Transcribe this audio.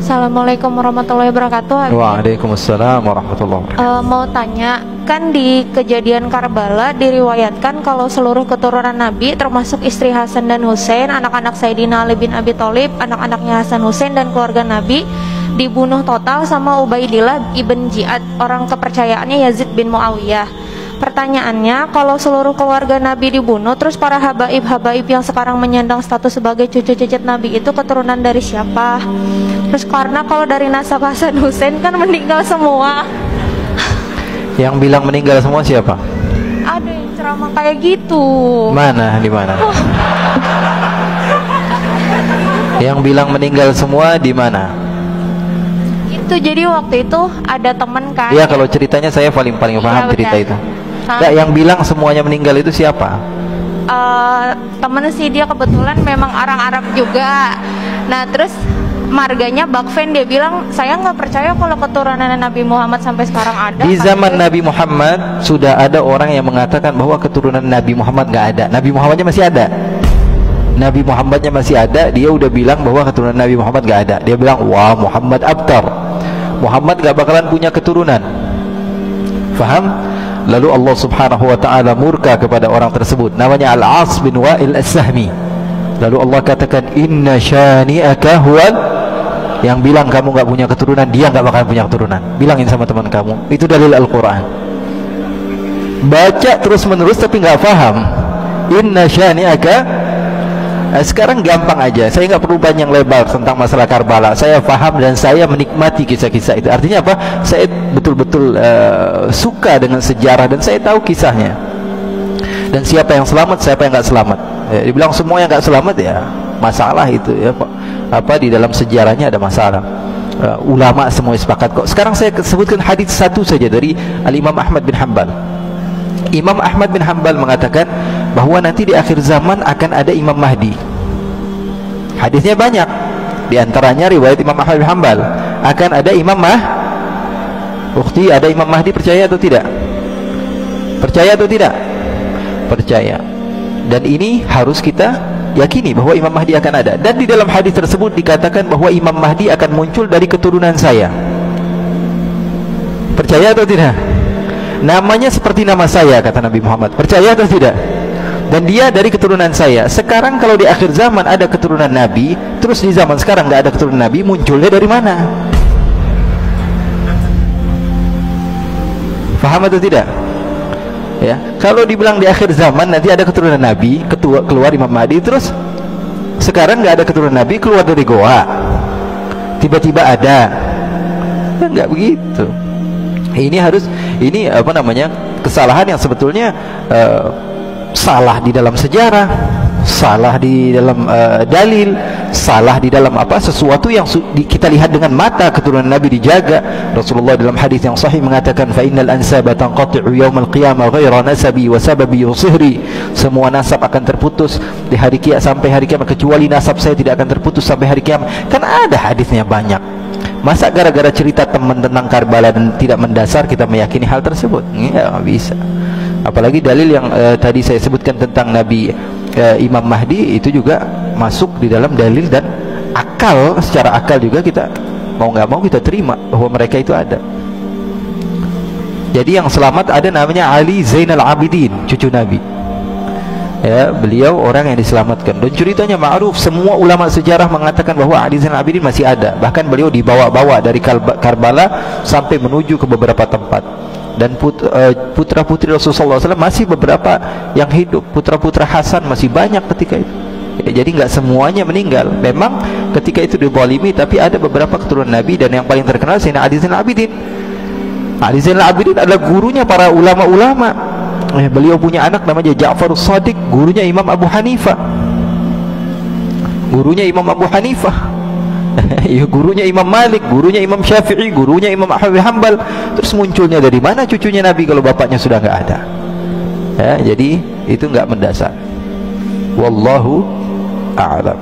Assalamualaikum warahmatullahi wabarakatuh. Waalaikumsalam warahmatullahi wabarakatuh. Mau tanya, kan di kejadian Karbala diriwayatkan kalau seluruh keturunan Nabi termasuk istri Hasan dan Husain, anak-anak Sayyidina Ali bin Abi Thalib, anak-anaknya Hasan Husain dan keluarga Nabi dibunuh total sama Ubaidillah ibn Ziyad, orang kepercayaannya Yazid bin Muawiyah. Pertanyaannya, kalau seluruh keluarga Nabi dibunuh, terus para habaib-habaib yang sekarang menyandang status sebagai cucu cicit Nabi itu keturunan dari siapa? Terus karena kalau dari nasab Hasan Husain kan meninggal semua. Yang bilang meninggal semua siapa? Ada yang ceramah kayak gitu. Mana? Di mana? Yang bilang meninggal semua di mana? Itu jadi waktu itu ada teman kan. Iya, kalau ceritanya saya paling paham cerita itu. Enggak, yang bilang semuanya meninggal itu siapa? Temen sih, dia kebetulan memang orang Arab juga. Nah terus marganya Bakfen, dia bilang saya nggak percaya kalau keturunan Nabi Muhammad sampai sekarang ada. Di zaman Nabi Muhammad sudah ada orang yang mengatakan bahwa keturunan Nabi Muhammad nggak ada. Nabi Muhammadnya masih ada. Nabi Muhammadnya masih ada. Dia udah bilang bahwa keturunan Nabi Muhammad nggak ada. Dia bilang, wah, Muhammad abtar, Muhammad nggak bakalan punya keturunan. Faham? Lalu Allah Subhanahu wa ta'ala murka kepada orang tersebut, namanya Al-As bin Wa'il As-Sahmi. Lalu Allah katakan, inna syani'aka huwal, yang bilang kamu gak punya keturunan, dia gak bakalan punya keturunan. Bilangin sama teman kamu, itu dalil Al-Quran. Baca terus menerus tapi gak paham. Inna syani'aka. Sekarang gampang aja, saya nggak perlu panjang lebar tentang masalah Karbala. Saya paham dan saya menikmati kisah-kisah itu. Artinya apa? Saya betul-betul suka dengan sejarah dan saya tahu kisahnya. Dan siapa yang selamat, siapa yang nggak selamat. Dibilang semua yang nggak selamat, ya masalah itu ya Pak. Apa di dalam sejarahnya ada masalah. Ulama semua sepakat kok. Sekarang saya sebutkan hadis satu saja dari Al-Imam Ahmad bin Hanbal. Imam Ahmad bin Hanbal mengatakan bahwa nanti di akhir zaman akan ada Imam Mahdi. Hadisnya banyak. Di antaranya riwayat Imam Ahmad bin Hanbal, akan ada Imam Ukhti, ada Imam Mahdi, percaya atau tidak? Percaya atau tidak? Percaya. Dan ini harus kita yakini bahwa Imam Mahdi akan ada. Dan di dalam hadis tersebut dikatakan bahwa Imam Mahdi akan muncul dari keturunan saya. Percaya atau tidak? Namanya seperti nama saya, kata Nabi Muhammad. Percaya atau tidak? Dan dia dari keturunan saya. Sekarang kalau di akhir zaman ada keturunan Nabi, terus di zaman sekarang nggak ada keturunan Nabi, munculnya dari mana? Paham atau tidak? Ya, kalau dibilang di akhir zaman nanti ada keturunan Nabi, keluar Imam Mahdi, terus sekarang nggak ada keturunan Nabi, keluar dari goa, tiba-tiba ada, ya nggak begitu. Ini harus, ini apa namanya, kesalahan yang sebetulnya salah di dalam sejarah, salah di dalam dalil, salah di dalam apa, sesuatu yang kita lihat dengan mata. Keturunan Nabi dijaga. Rasulullah dalam hadis yang sahih mengatakan, fa innal ansaba tanqati'u yaumal qiyamah ghaira nasabi wa sababi yusihri. Semua nasab akan terputus di hari kiamat, sampai hari kiamat, kecuali nasab saya tidak akan terputus sampai hari kiamat. Kan ada hadisnya banyak. Masa gara-gara cerita teman tentang Karbala dan tidak mendasar kita meyakini hal tersebut? Nggak bisa. Apalagi dalil yang tadi saya sebutkan tentang Nabi Imam Mahdi, itu juga masuk di dalam dalil dan akal. Secara akal juga kita mau nggak mau kita terima bahwa mereka itu ada. Jadi yang selamat ada namanya Ali Zainal Abidin, cucu Nabi. Ya, beliau orang yang diselamatkan. Dan ceritanya ma'ruf, semua ulama sejarah mengatakan bahwa Ali Zainal Abidin masih ada. Bahkan beliau dibawa-bawa dari Karbala sampai menuju ke beberapa tempat. Dan putra-putri Rasulullah SAW masih beberapa yang hidup. Putra-putra Hasan masih banyak ketika itu. Ya, jadi nggak semuanya meninggal. Memang ketika itu dizalimi, tapi ada beberapa keturunan Nabi. Dan yang paling terkenal Sayyidina Ali Zainal Abidin. Ali Zainal Abidin adalah gurunya para ulama-ulama. Beliau punya anak namanya Ja'far As-Sadiq, gurunya Imam Abu Hanifah. Gurunya Imam Abu Hanifah. Gurunya Imam Malik, gurunya Imam Syafi'i, gurunya Imam Ahmad bin Hanbal. Terus munculnya dari mana cucunya Nabi kalau bapaknya sudah nggak ada? Ya, jadi itu nggak mendasar. Wallahu a'lam.